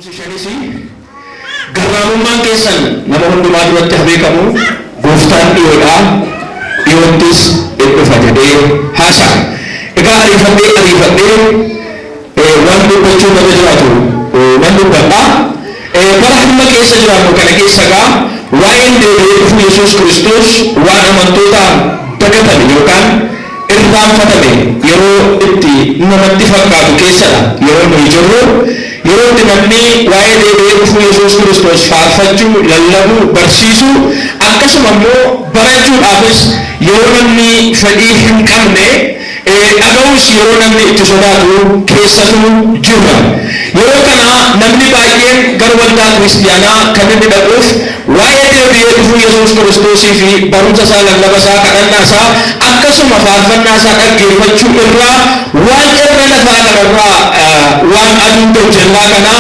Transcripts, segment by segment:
Musicianisi garraamummaan keessan nama hundumaa duratti haa beekamu. Gooftaan dhiyoodha, dhiyoottis dhufaa jedhee haasa'a. Egaa ariifadhee waan dubbachuu nama jiraatu nan dubbadha. Bara hamma keessa jiraannu kana keessa egaa waa'een deebi'ee dhufu Yesuus Kiristoos waan amantoota dagatame yookaan irraanfatame yeroo itti namatti fakkaatu keessadha. Yeroo nuyi jirru yeroo itti namni waa'ee deebi'ee dhufu Yesuus Kiristoos faarfachuu, lallabuu, barsiisuu akkasuma immoo barachuudhaafis yeroo namni fedhii hin qabne dhaga'uus yeroo namni itti sodaatu keessatu jirra. Yeroo kana namni baay'een gara waldaa kiristiyaanaa kan inni dhaquuf waa'ee deebi'ee dhufu Yesuus Kiristoosii fi barumsa isaa, lallaba isaa, kadhannaa isaa akkasuma faarfannaa isaa dhaggeeffachuu irraa waan irra lafaa kanarraa waan aduu hojjennaa kana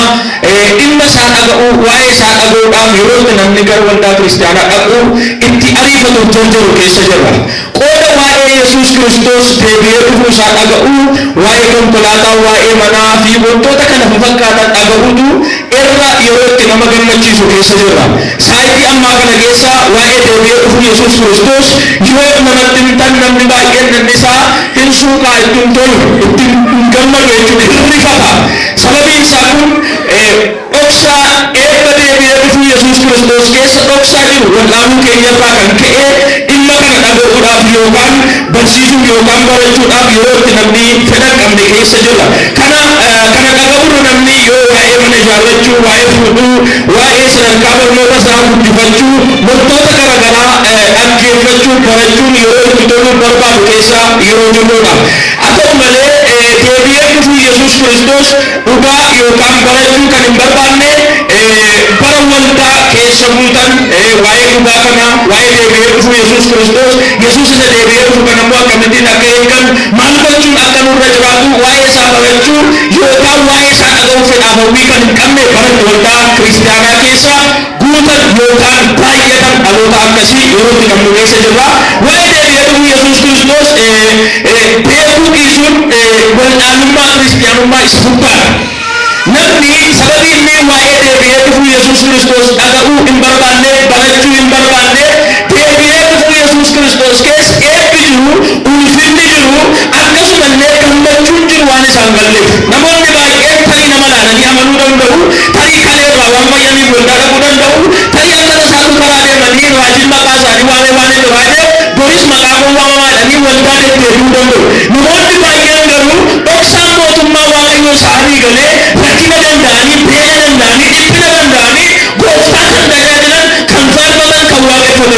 dhimma isaa dhaga'uu, waa'ee isaa dhaga'uudhaaf yeroo itti namni gara waldaa kiristiyaanaa dhaqu itti ariifatu jiru keessa jirra. Qooda waa'ee Yesuus Kiristoos deebi'ee dhufuu isaa dhaga'uu, waa'ee konkolaataa, waa'ee manaa fi wantoota kana fakkaatan dhaga'uutu irra yeroo itti nama gammachiisu keessa jirra. Saayitii ammaa kana keessa waa'ee deebi'ee dhufuu Yesuus Kiristoos yoo namatti himtan namni baay'een namni isaa hin suuqaa, ittiin tolu, ittiin gammadu jechuudha, hin rifata. Sababiin isaa kun dhoksaa eebba deebi'ee dhufuu Yesuus Kiristoos keessa dhoksaa jiru wal'aanuu keenyarraa kan ka'e dhimma kana dhaga'uudhaaf yookaan barsiisuuf yookaan barachuudhaaf yeroo itti namni fedha qabne keessa jirra. Kana dhaga'uun namni yoo waa'ee mana ijaarrachuu, waa'ee fuudhuu, waa'ee sadarkaa barnoota isaa guddifachuu, wantoota garaagaraa dhaggeeffachuu, barachuun yeroo itti toluu barbaadu keessa yeroo jirrudha. Haa ta'u malee deebi'ee dhufuu Yesuus Kiristoos dhugaa yookaan barachuu kan hin barbaanne bara waldaa keessa buutan waa'ee dhugaa kana, waa'ee deebi'ee dhufuu Yesuus Kiristoos, Yesuus isa deebi'ee dhufu kana immoo akkamittiin akka eegan, maal gochuun akka nurra jiraatu, waa'ee isaa barachuu yookaan waa'ee isaa dhaga'uu fedhaaf hawwii kan hin qabne bara waldaa kiristiyaanaa keessa guutan yookaan baay'atan dhaloota akkasii yeroo itti namni keessa jirra. Waa'ee deebi'ee dhufuu Yesuus Kiristoos beekuu dhiisuun wal'aanummaa kiristiyaanummaa isa guddaadha. Namni sababii inni waa'ee deebi'ee dhufuu Yesuus Kiristoos dhaga'uu hin barbaanne, barachuu hin barbaanne, deebi'ee dhufuu Yesuus Kiristoos keessa eebbi jiru, ulfinni jiru, akkasumallee gammachuun jiru waan isaan galleef. Namoonni baay'een tarii nama laalanii amanuu danda'u, tarii kaleerraa waan fayyaniif waldaa dhaquu danda'u, tarii akkana isaatu karaa deemanii raajii maqaa isaanii waamee waan hin dhufaaneef boris maqaa kun waamamaadhanii waldaa deddeebi'uu danda'u. Namoonni baay'een garuu dhoksaa mootummaa waaqayyoo isaanii galee rakkina danda'anii, beela danda'anii, dhiphina danda'anii, gooftaa kan tajaajilan, kan faarfatan, kan waaqeffatan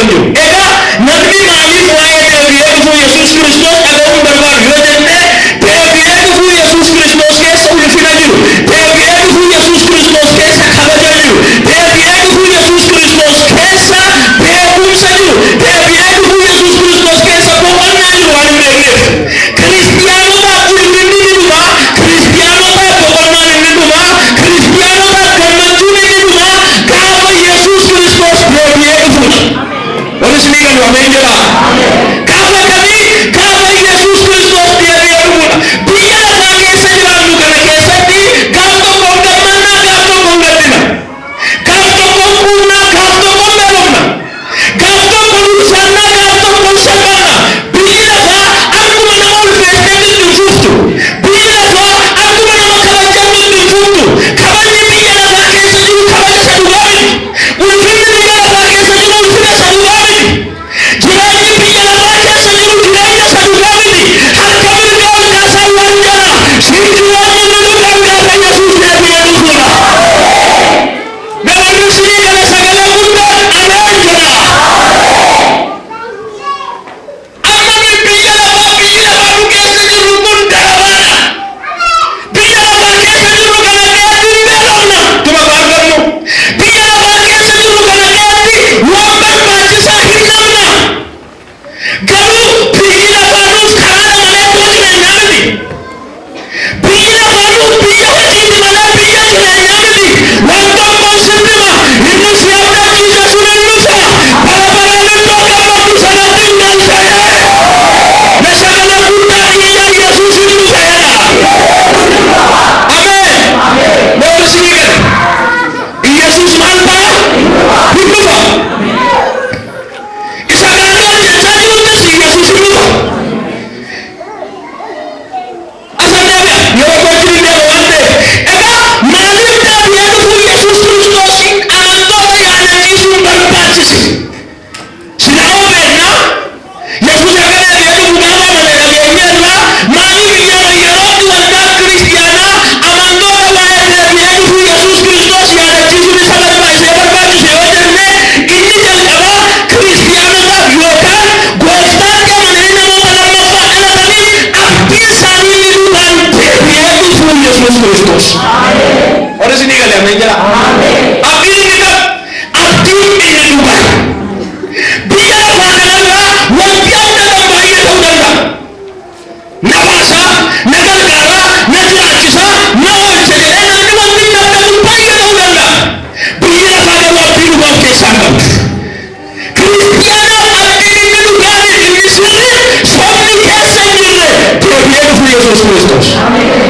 Yesus Kristus.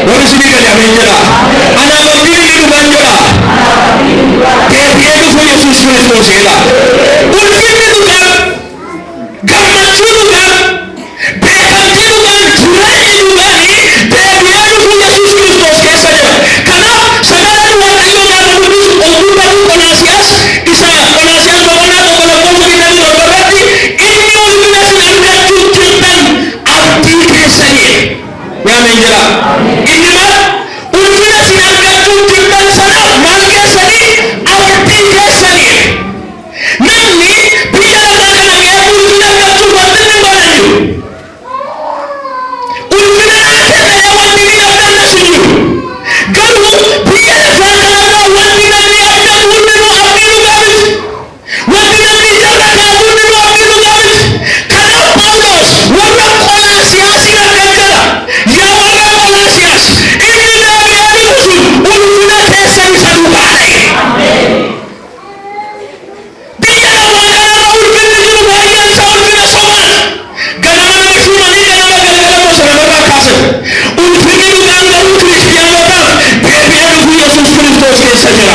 Wani sini kali amin jira. Ana mabini itu banjira. Debiya itu Yesus Kristus ila. Ulfin itu kan, gamatu itu kan, bekanti itu kan, jurai itu kan. Debiya itu Yesus Kristus kesanya. Karena sekarang waktu yang kudus untuk baru Onasias, isa Onasias bagaimana melakukan kita itu berarti ini ulfin sudah tunjukkan arti kesanya. Ya menjira. Ini mah ulfin sudah tunjukkan sana malaikat sani arti kesanya. Nami bicara dengan ulfin akan cuma dengan ulfin akan lewat ini akan setuju. Garu bicara dengan ulfin akan ulfin akan bagus. Ulfin bicara dengan ulfin akan bagus. Karena Paulus orang Onasias akan jalan. Ya orang Onasias ini nabi Yesus ulfin kesani satu kali. Bicara dengan ulfin itu bagian ulfin soman. Karena cuma ini adalah gara-gara saudara kasih. Ulfin itu kan Kristiano kan. Biar Yesus Kristus kesana.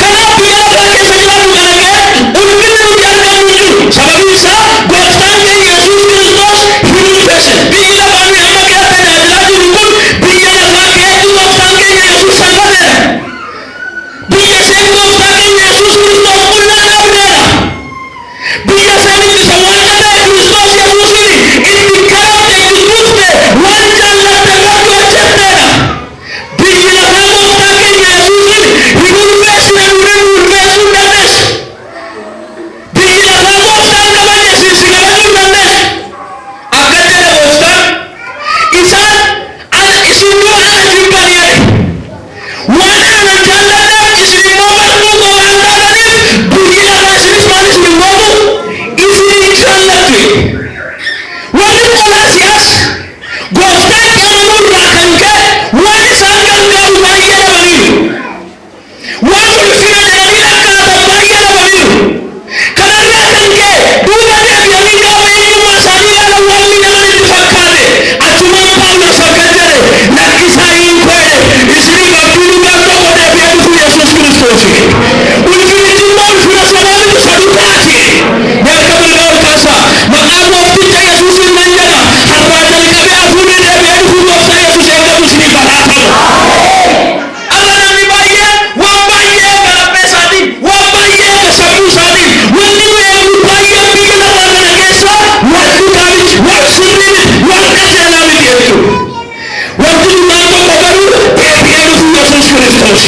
Karena biar kesana bukannya ulfin itu jangan muncul. Sama bisa gostante Yesus Kristus hidup kesana. Biar kami amat kata dan lagi pun biar lagi itu gostante Yesus sangat. Biar saya gostante Yesus Kristus pun nana udara. Biar saya semua ada Kristus Yesus ini indikasi ditutup wajah dan terlalu cendera. Biar gostante Yesus ini hidup kesana hidup kesana. Biar gostante banyak sisi lalu nana. Akan ada gostan. Isan ada isu dua ada jumpa ni. Wana jalan istri mobil buku antara ni biar istri manis di buku istri jalan tu. Wani Onasias gostan kamu rakan ke wani sangat kamu bayar bagi. Wani ulfin dari rakan kamu bayar bagi. Karena rakan ke dua dia yang kau ini masa dia wani yang difakade. Atuma Paulus sakajare na isai kwe istri mabiru kanto pada biar Yesus Kristus. Ulfin itu mau sudah selalu satu kali. Biar kamu tahu kasa. Maka waktu Yesus menjala harga dari kami aku dari biar Yesus Yesus yang kamu sini balasan. Allah nanti bayar, wah bayar kalau pesa di, wah bayar kesabu sari, wani yang bayar bikin orang nangisa, wah kami, wah sini, wah kejalan itu. Waktu malam baru biar Yesus Kristus.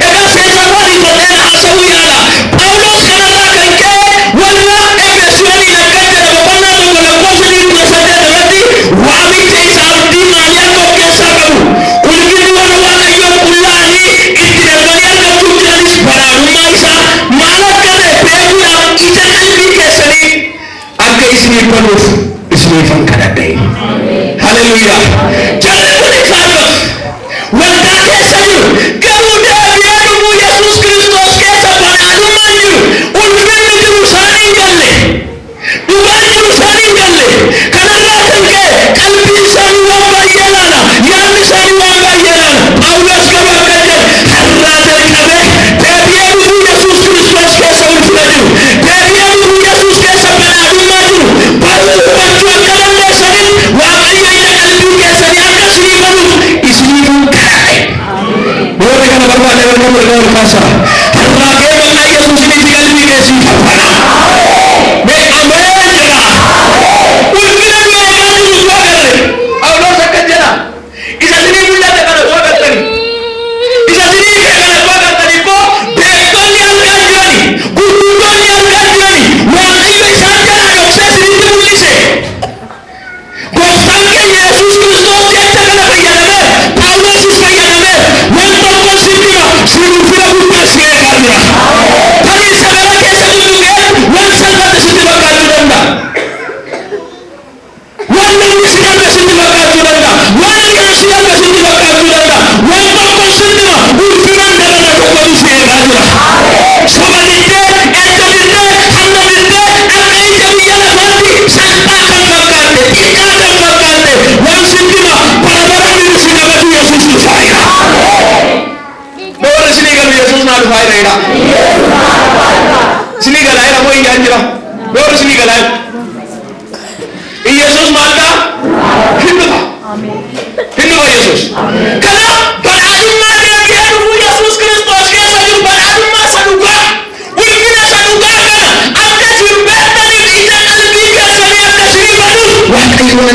Ega saya wali model asawiyala. Paulus katakan ke wala Efesuani na kaja na bapana mwana kofini mnasada tawati wami tesa di manyako kesababu. Ulgini wana wana yo kulani itinagaliana tujalis para umaisa malakane peuna itanani kesani aka ismi Paulus ismi fankadai. Haleluya. Jangan kunikana wanda kesani kemudian biar Yesus Kristus kesa para adumanyu ulfin Jerusalem galle Dubai Jerusalem galle karena ke kalbi sani wamba yelana yani sani wamba yelana Paulus kama kaje harada kabe biar Yesus Kristus kesa ulfin biar Yesus kesa para adumanyu baru bantu jalan kesani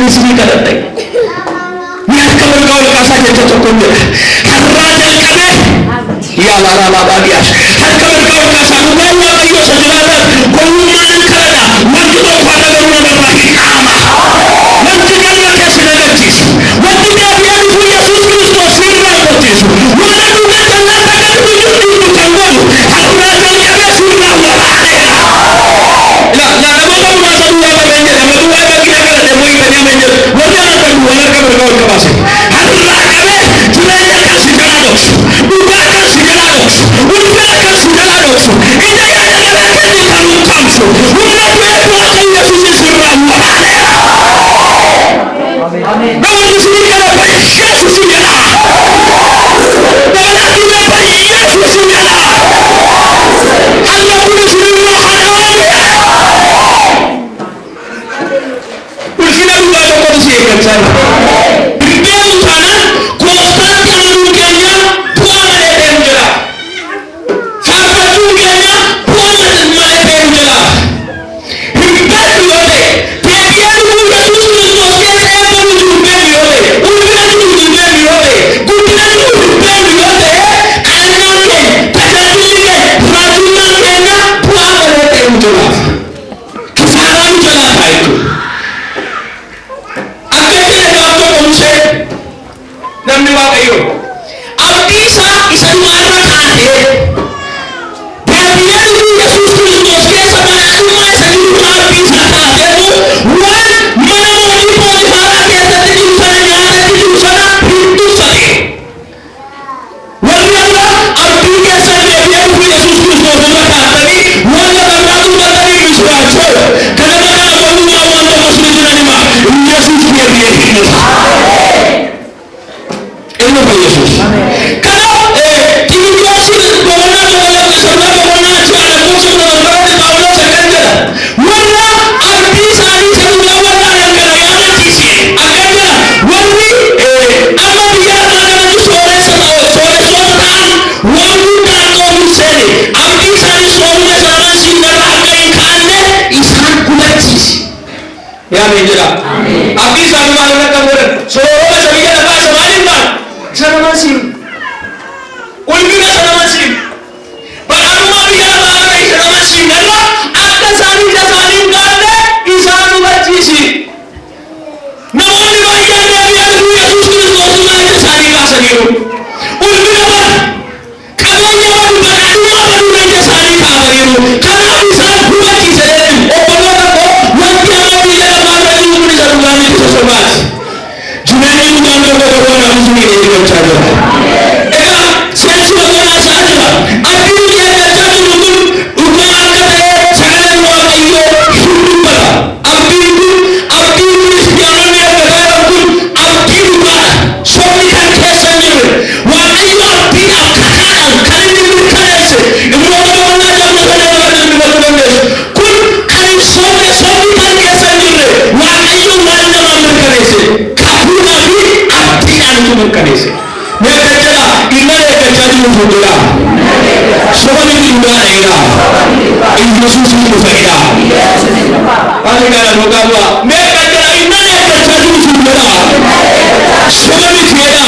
isinii kadhadhe. Ni harka mirgaa ol kaasaa jecha tokkoon jedha. Har'aa jalqabee yaalaa baadiyyaas harka mirgaa ol kaasaa dhugaan waaqayyoo isa jiraatan gowwummaan kadhadha. Wanti tokko dhagaruu namarraa hin qaama. Wanti galma keessa dagarsiisu. Wanti deebi'ee dhufuu Yesuus Kiristoos sirraa hojjetu. Waan aduudha jalaa dhagaruu hundinuu kan godhu har'aa jalqabee sirraa waraaneera. Namoota muraasa duwwaa qabeen jedhe amma duwwaa bakkina kadhadhe mooyi fedhii meen jedhe warri argan duwwaa harka mirgaa ol qabaase. Har'aa qabee jireenya kan si jalaa dhoksu. Dhugaa kan si jalaa dhoksu. Ulfina kan si jalaa dhoksu. Ija yaada garaa keetii kan ukkaamsu. Humna du'ee Waaqayyo Yesuusin sirraa waraaneera. Namoonni isinii kana Yesuusin jedha. Namoonni du'ee Yesuusin jedha. Halla kun isinirraa haleluuyaa. Ulfina dhugaa tokkotu si eeggachaa jira. Birbee utaanaan gooftaatti amanuun keenya bu'aa malee ta'e hin jira. Faarfachuun keenya bu'aa malee ta'e hin jira. Birbee yoo ta'e deebi'ee dhufuu Yesuus Kiristoos keessa eebbamu durbeen yoo ta'e ulfina dhufuu durbeen yoo ta'e guddina dhufuu durbeen yoo ta'e kadhannaan keenya tajaajilli keenya raajummaan keenya bu'aa malee ta'e hin jira. Kisaaraa nu jalaa ta'a jechuudha. Namni waaqayyo abdii isaa isa du'aarra kaa'ee deebi'ee dhufuu Yesuus Kiristoos keessa badhaadhummaa isa jiruudha abdii isaa kaa'eetu waan mana mootii Pooxifaaraa keessatti jiru sana nyaatatti jiru sana hin tuffate. Warri amma abdii keessa deebi'ee dhufuu Yesuus Kiristoos irra kaa'atanii waan lafarraatu batanii misiraachoo ganama kana mootummaa waan tokko isin jiranima Yesuus deebi'ee himata. Ilmu Yesus. Kalau Timoteus bohongan bohongan sebelah bohongan soal musuh dalam berarti Paulus akan jalan. Warna abdi sari satu warna yang kaya mati akan jalan. Warni apa dia ada sore sultan warni kau museni abdi sari sore sama sinar akan kane isan kumatis. Ya menjadi. Abdi sari malam kamuran sore sebagai apa semalam kan. Sana masih, ulfina sana masih, badhaadhummaa biyya lafaa kana sana masih, garuu akka isaanii ija isaanii hin gaafne isaan hubachiisi. Namoonni baay'een deebi'ee dhufuu Yesuus Kiristoos jireenya isaanii baasaniiru. Ulfina badu, qabeenya badu, badhaadhummaa badu biyya isaanii kaa'aniiru. Kanaaf isaan hubachiise jechuudha. Obboloota koo wanti amma biyya lafaa irra jiru kun isa dhugaa miti sosobaati. Jireenyi dhugaan tokko tokko namni sun eeggachaa jira. Egaa seensi babal'aa isaa jira. Abdiin eeggachaa jiru kun dhugaa akka ta'e sagaleen Waaqayyoo hin dubbata. Abdiin kun abdiin kiristaanonni eeggataa jiran kun abdii dhugaadha. Sobni kan keessa hin jirre. Waaqayyo abdiidhaan kakaadhaan kan inni mirkaneesse Ibroota boqonnaa ja'a kana irratti dubbachuu dandeessu. Kun kan hin sobne sobni kan keessa hin jirre Waaqayyo maal namaa mirkaneesse. Itu berkanisi. Mereka jelah, inilah yang terjadi musuhnya. Semua ini juga ada. Ini Yesus itu saja. Kalau kita lupa dua, mereka jelah inilah yang terjadi musuhnya. Semua ini saja.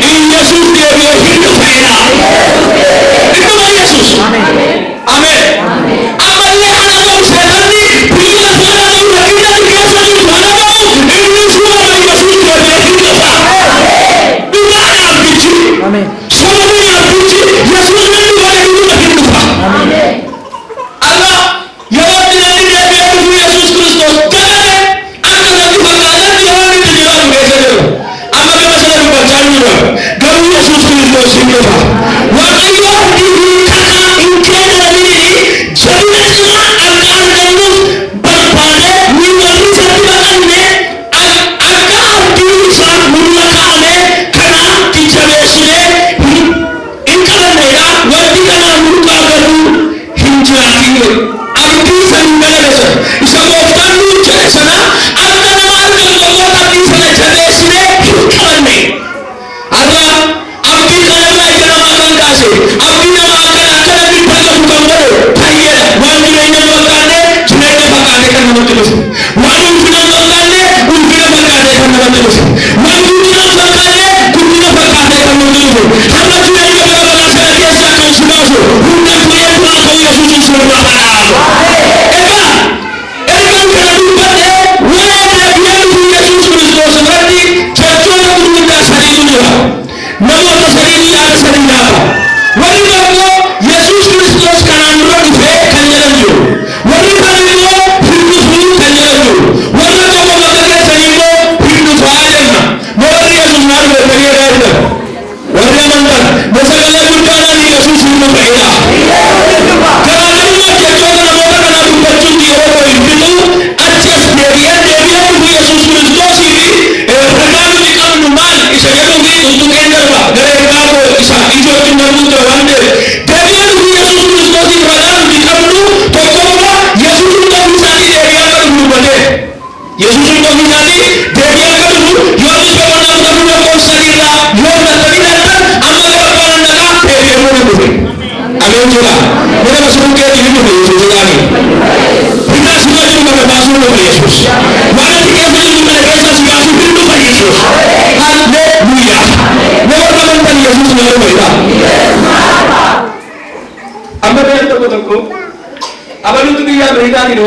Ini Yesus dia itu saja. Itu Yesus. Amin. Amalnya anak setan ni biar pada sudah kita dikasih pada bau. Ini semua Yesus dia itu saja. Amin. Semua yang puji Yesus nanti boleh hidup hidup. Amin. Allah yang nanti dia biar Yesus Kristus jangan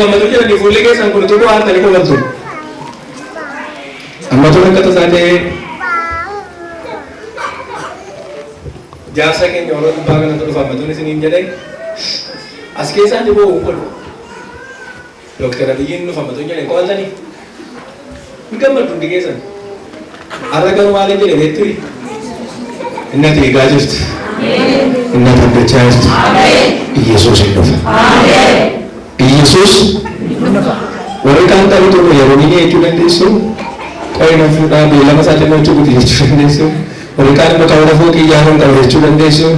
Muhammad udah di full ke sang kudu har tadi ko bantu. Amma to kata sate jasa ke nyoro bagan to Muhammad ni sini jadi aske sa di bo upol. Dokter aliin no Muhammad ni ko anda ni. Gambar tu digesan. Aragan wale jadi betul. Inna tiga just. Inna terpercaya. Yesus hidup. Yesus. Orang kanta itu ya, orang ini cuma desu. Kau yang sudah bilang saja mau cukup dia cuma desu. Orang kan mau tahu apa ki yang tahu cuma desu.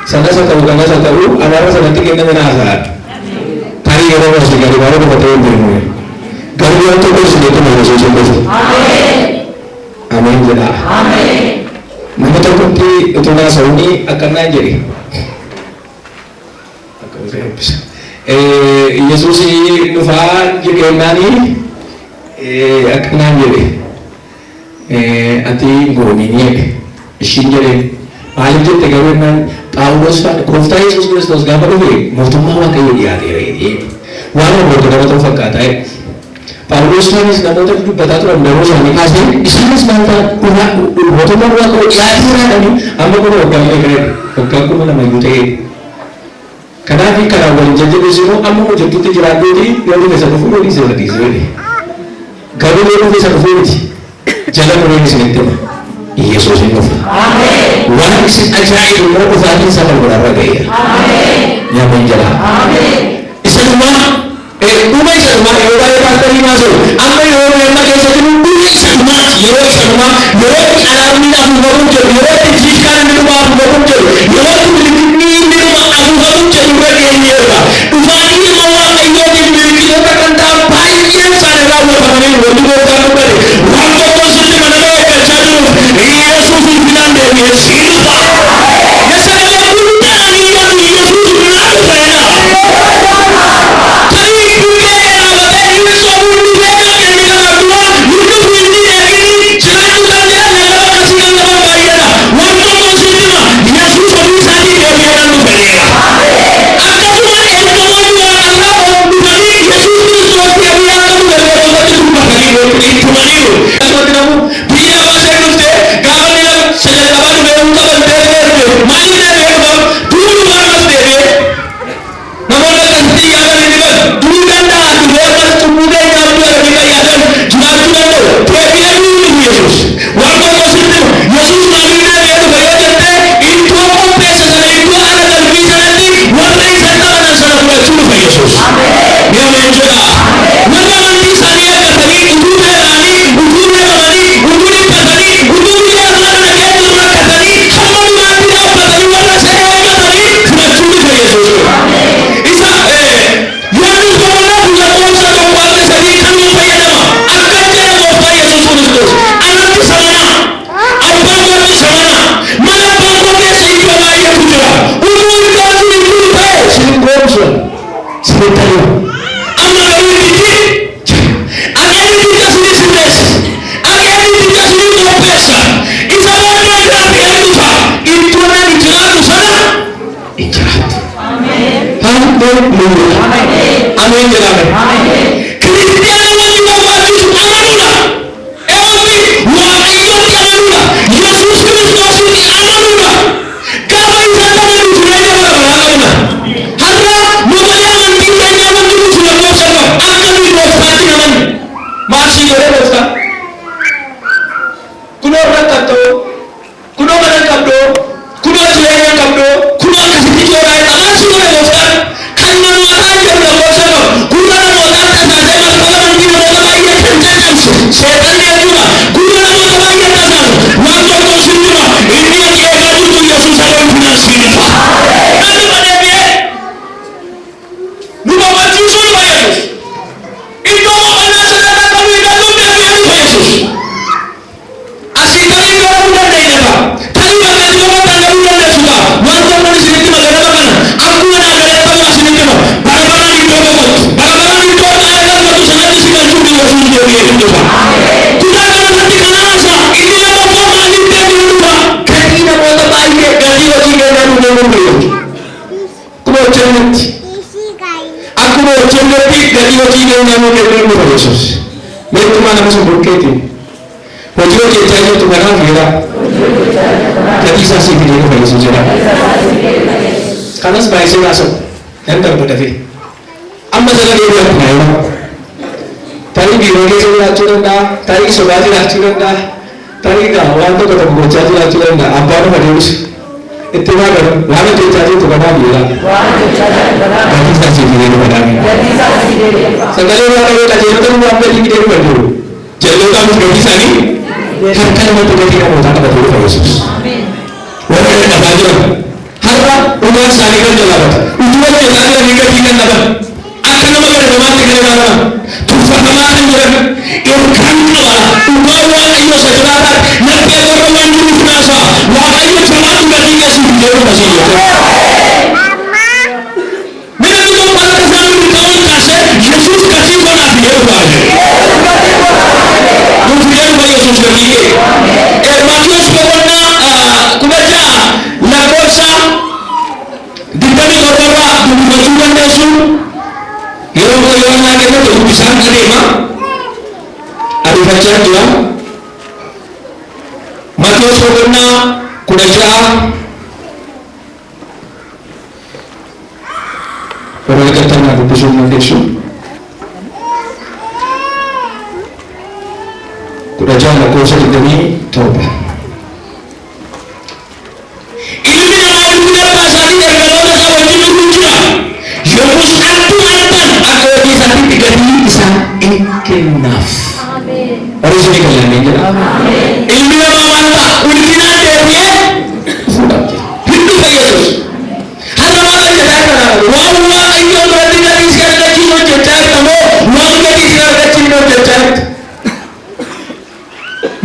Sana saya tahu, kana saya tahu. Anak saya nanti kena menazar. Tadi orang harus digali baru betul betul. Kalau yang tu kau sudah tu harus cukup. Amin jadi. Amin. Nama terkunci itu nasa ini akan najari. Akan saya bisa. Yesus ini nufaan juga nani akan najari. Ati goni ni shinjare. Alim tu tegawan nan Paulus kan kofta Yesus Kristus gambar tu mutu mawa kayu dia ini. Walau mutu nama tu fakata Paulus kan nama tu bata tu nama tu ni kasih. Islam sebentar mutu mawa kayu dia ni. Amma ko okam ekre okam ko mana mengute. Karena di karawang jadi di sini amma ko jadi tu jalan di yang di desa tu di sini. Garu ni di desa tu jalan orang di sini tu. Yesus itu. Amin. Wah isi ajaib mau usahain sama berapa gaya. Amin. Yang menjalan. Amin. Isa rumah, rumah isa rumah, orang yang tadi masuk. Amma orang yang tadi masuk itu isa rumah, isa rumah, alam ni abu baru jadi, dijadikan itu abu baru jadi, ini rumah abu baru jadi orang yang dia. Rumah ini rumah ini dimiliki kita kan tak baik yang sana kamu kami waktu kamu beri. Waktu tu sini mana mereka jatuh. Yesus bilang dia siapa? Ya saya punya yang Yesus bilang saya. Tapi dunia ini semua dunia yang kita Tuhan hidup ini jangan saja dalam kasih dalam bayar. Waktu tu sini Yesus bisa dibayar bayar. Akan Tuhan yang semua Allah bukan Yesus Kristus yang dia akan bayar itu bukan itu itu. Kalau kamu dia masih hidup saya dapat mengungkapkan diri mari dari dulu harus diri namun nanti yang ini dulu dan dah dulu kemudian yang dua kita yang juga itu dia ini Yesus waktu itu Yesus lagi dari itu bayar itu apa pesan itu ada dan bisa nanti warna sana dan sana boleh tunggu Yesus dia menjual nama nanti saya kata itu berani itu berani itu berani itu Amin jemaat. Kristiani kita maju aluna. Wahai aluna. Yesus Kristus ini aluna. Kalau kita itu dunia aluna. Karena mudahan kita yang menuju sudah bosan akan dibosati dengan masih ada bosan. Kuno orang kata, kuno orang kata, kuno tulen yang kata, kuno kasih orang alas sudah bosan. Karena Yesus. Mereka mana masuk berkati. Wajib kita itu mana kita. Jadi saksi video itu Yesus jadi. Karena sebaik saya masuk. Yang terbetul. Amma jaga dia buat mana? Tadi biroge saya lacuran dah, tadi sobati lacuran dah, tadi kawan tu kata bocah tu lacuran dah. Apa tu pada us? Itu mana? Lama tu cari tu kata dia. Jadi saksi video itu pada dia. Sekali orang yang kaji itu tu apa yang dia buat dulu. Jadi kamu berarti sani. Harkan waktu kita kamu tak dapat dulu Yesus. Orang yang dah belajar. Harga umat sani kan jalan. Umat jalan yang nikah kita dapat. Akhirnya mereka bermati dengan Tuhan kemarin yang kandung ubawa itu sebenarnya nanti orang mandiri nasa wakanya jalan dari Yesus dia masih dia. Mereka belum pada zaman kawan kasih Yesus kasih mana dia saja. Mungkin Yesus berdiri. Matius pokoknya kubaca lakosa di bawah beberapa buku Yesus. Yang orang lagi itu bisa menerima. Ada baca dia. Matius pokoknya kubaca. Orang kata nak bersama Yesus. Kubaca nak kuasa ini coba. Ini orang yang pasal ini kalau dah wajib menunjukkan. Yesus aku mantan aku di samping tiga ini bisa enough. Amin. Orang sini kalian ini. Amin. Ini nama mantap. Udah dia. Sudah. Itu Yesus. Hanya malah jadikan. Wah ini berarti lagi sekarang lagi mau jadikan kamu. Wah lagi sekarang lagi mau jadikan.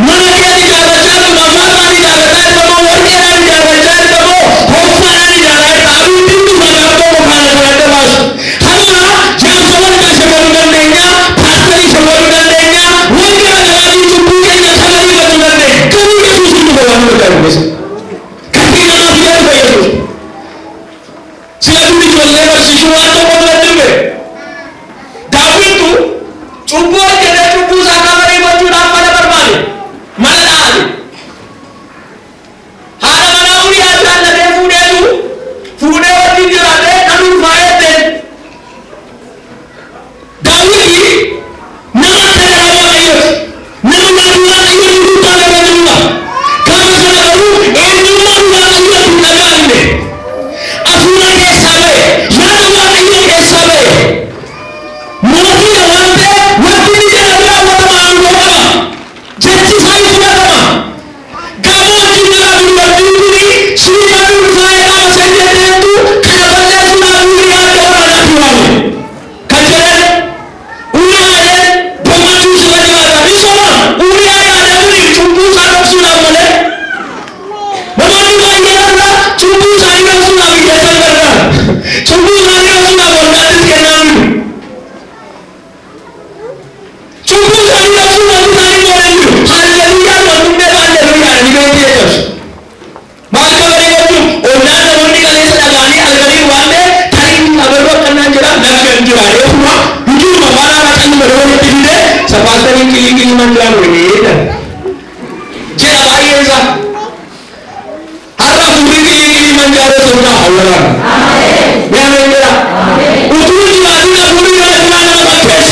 Mana dia tidak belajar, mama tidak belajar, kamu warga tidak belajar, kamu hofa tidak belajar. Tapi itu mana kamu bukan ada mas. Hanya jangan semuanya semuanya denya, pasti semuanya denya. Warga ada lagi jumpunya yang salah juga dengan denya. Kamu Yesus itu bawa mereka Yesus. Kasih nama dia juga Yesus. Selalu dijual lewat sesuatu orang juga. Tapi itu cukup aja cukup sama mereka cuma pada berbalik. Mana ada? Ada mana uli ada dari fude waktu dia ada kami faedah. Dahulu nama saya Yesus, nama dia itu pada benda. Kalau saya baru ini mana dia tidak ada. Aku nak kesabe, yang mana dia kesabe. Mungkin waktu dia ada waktu malu. Jadi saya punya teman. Kalau kita berdiri, sudah berfayda saja itu, kabarnya sudah melihat orang Tuhan. Kajian, ulian, pemaju sekali ada. Semua ulian ada di cumbu sarap sudah boleh. Memang bayarnya cumbu saya sudah biasa karena cumbu saya sudah berganti dengan cumbu saya sudah berganti. Haleluya, menunda haleluya di Yesus. Maka mereka itu orang yang meninggal sedangani algari wande tadi kabar kena jerak dan jerak ya semua jujur mana macam berapa tinggi seperti yang kili-kili manjalu ini jerak air sah apa bumi kili-kili manjalu semua Allah amin ya menjerak ujung juga tidak bumi kali mana bagus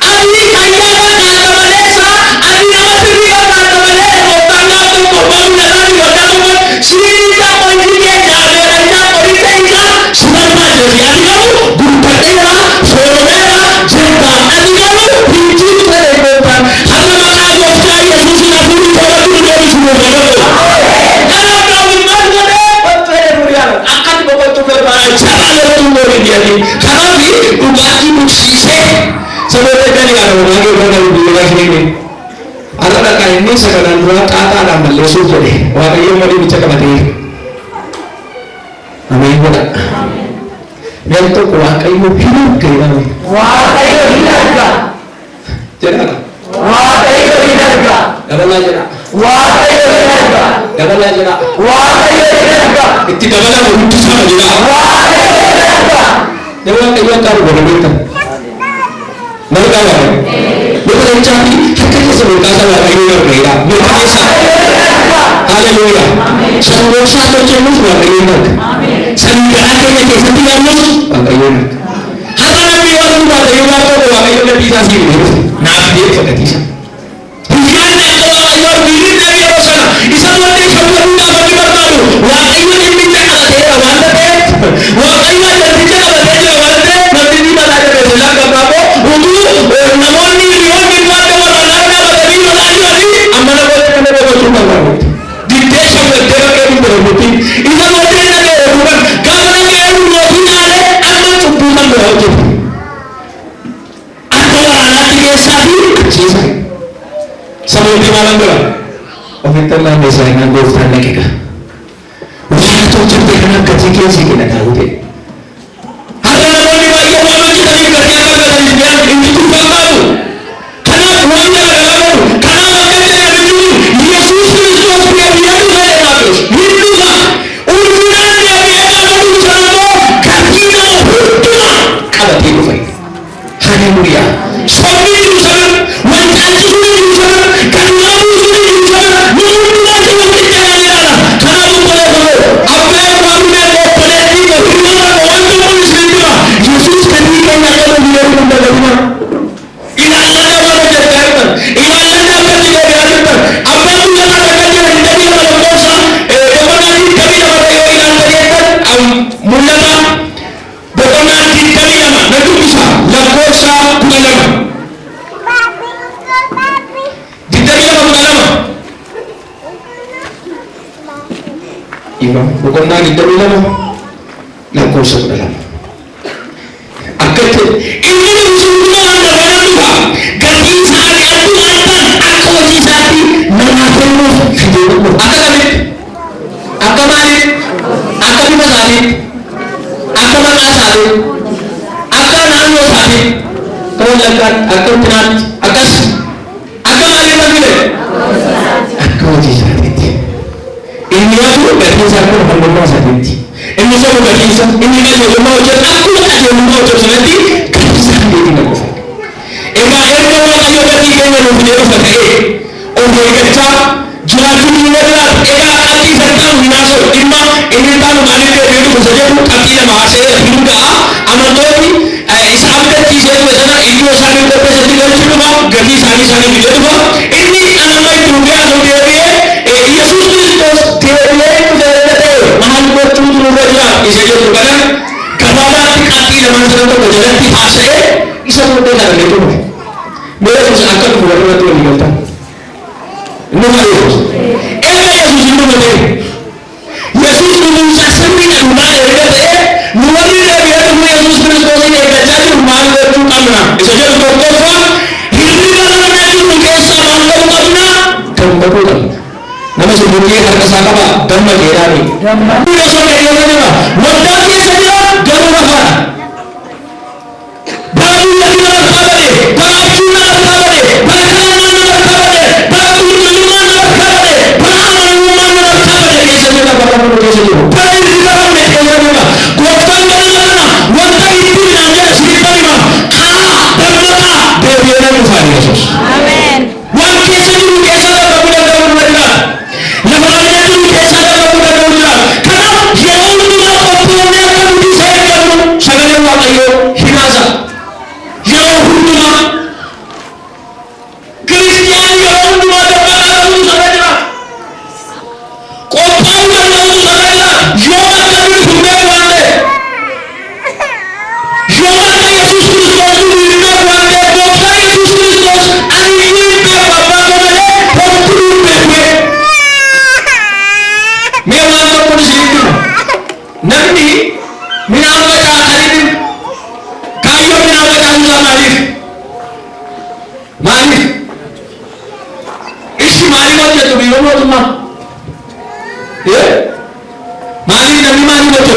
ani kaya kata Malaysia ani nama dia kata Malaysia tangga tu korban dari orang pun sini tak menjadi jalan dan politika sudah maju jadi kamu gubernur saudara jika ani kamu hiji terlepas kalau ada saya sudah beri orang itu dari semua kalau kamu mana betul akan bawa tu berbagai cara untuk dia ni kalau di ubah ibu sisih sebenarnya kan kalau lagi orang di wilayah ini anak-anak ini sekarang dua kata ada Malaysia jadi orang yang mau dibicara mati amin bukan yang tu kuah kayu hidup kira wah kayu hidup jadi apa wah kayu hidup apa lagi nak wah kayu hidup apa lagi nak wah kayu hidup tidak ada untuk sama juga wah kayu hidup dia orang kayu karu boleh kita Mereka apa? Mereka mencari hakikatnya seberkata Waaqayyo mereka. Mereka bisa. Haleluya. Semua satu jenis Waaqayyo mereka. Sanggaannya kesati kamus Waaqayyo mereka. Hatanan biar Waaqayyo mereka Waaqayyo mereka bisa sih. Nah dia pada bisa. Bukan itu Waaqayyo bikin dari sana. Isa nanti kamu tidak bagi bertamu. Waaqayyo ini minta ada wanda deh. Waaqayyo ada bicara ada wanda nanti di mana ada berulang kamu. Untuk namanya riwayat kita ada orang ada di mana lagi. Amana boleh kena berjumpa kamu. Di desa kita kita berbuat. Isa nanti ada bukan kalau yang lebih ada ada cumbukan berwujud. Ada orang tiga sahi sisa. Sampai di malam berapa? Oh kita lah desa yang gofran lagi kah? Udah itu cerita kena kecil sih kita tahu deh. Ada orang di bawah orang kita di kerja kita di biar ini tuh kamu. Karena uangnya ada kamu. Karena makanya yang itu Yesus Kristus dia dia saya tahu. Itu lah. Urusan dia kamu sama kakinya betul. Ada tiga baik. Haleluya. Seperti itu sangat. Wanita itu sangat. Karena itu sangat. Menurut kita kita ya. Karena boleh apa yang kamu mau boleh itu firman orang pun sendiri. Yesus ketika yang dia mendalamnya. Ina ada orang berkata, ina ada orang tidak berkata. Apa yang dia katakan dia tidak bisa berdosa. Bagaimana kita bisa berdoa ina berkata mulanya bagaimana kita yang nanti bisa lakukan bukan bukan lagi dari lama lakukan sebelah akhirnya ini semua anda berdoa gaji sehari itu apa aku disati mengaturmu hidupmu apa malik apa dimana apa mana satu apa nanu satu kau lakukan aku tenang atas apa malik lagi aku disati ini aku berkisah pun mengenal sakit. Ini saya berkisah. Ini kan yang mau jadi aku ada mau jadi nanti kisah dia tidak bisa. Ega ega orang yang berkisah yang punya sakit. Orang kerja jual beli adalah ega kaki serta minasur. Ini tahu mana dia itu saja pun kaki yang masih hingga amal lagi. Sampai kisah itu adalah itu sampai berpesa tinggal di rumah. Gaji sani di rumah. Ini anak itu dia Yesus Kristus dia itu mahal bertemu saja bisa jadi bukan kalau hati zaman sekarang berjalan di fase bisa berbeda dengan itu mereka bisa akan keluar dari Tuhan kita ini Yesus Yesus itu benar Yesus itu sasmi rumah dari luar dari Yesus Kristus ini jadi rumah berjuang bisa jadi berkorban hidup dalam itu mungkin sama berkorban dan berkorban nama sebutnya harga sama pak dan bagirani tidak sampai dia mana wadahnya saja dan apa baru lagi berkabare baru berkabare bagaimana berkabare baru bagaimana berkabare bagaimana berkabare biasanya apa kamu biasanya baru di dalam biasanya kuatkan mana wanda itu yang sedikit lima dan maka beriana Tuhan Yesus amin wanda itu biasa berbuat dalam mereka Namanya itu biasa berbuat dalam karena yang untuk mempunyai akan disayang kamu sangat lewat ayo himasa yang hutuma Kristian yang hutuma dapat kamu sangat lewat kopan yang kamu sangat lewat yang akan dihubungi wanda yang akan Yesus Kristus dihubungi wanda bapa Yesus Kristus akhirnya bapak kemana pembunuh bebe memang pun situ nanti minang baca hari kayu minang baca malif isi malif aja tuh di rumah ya malif tapi malif aja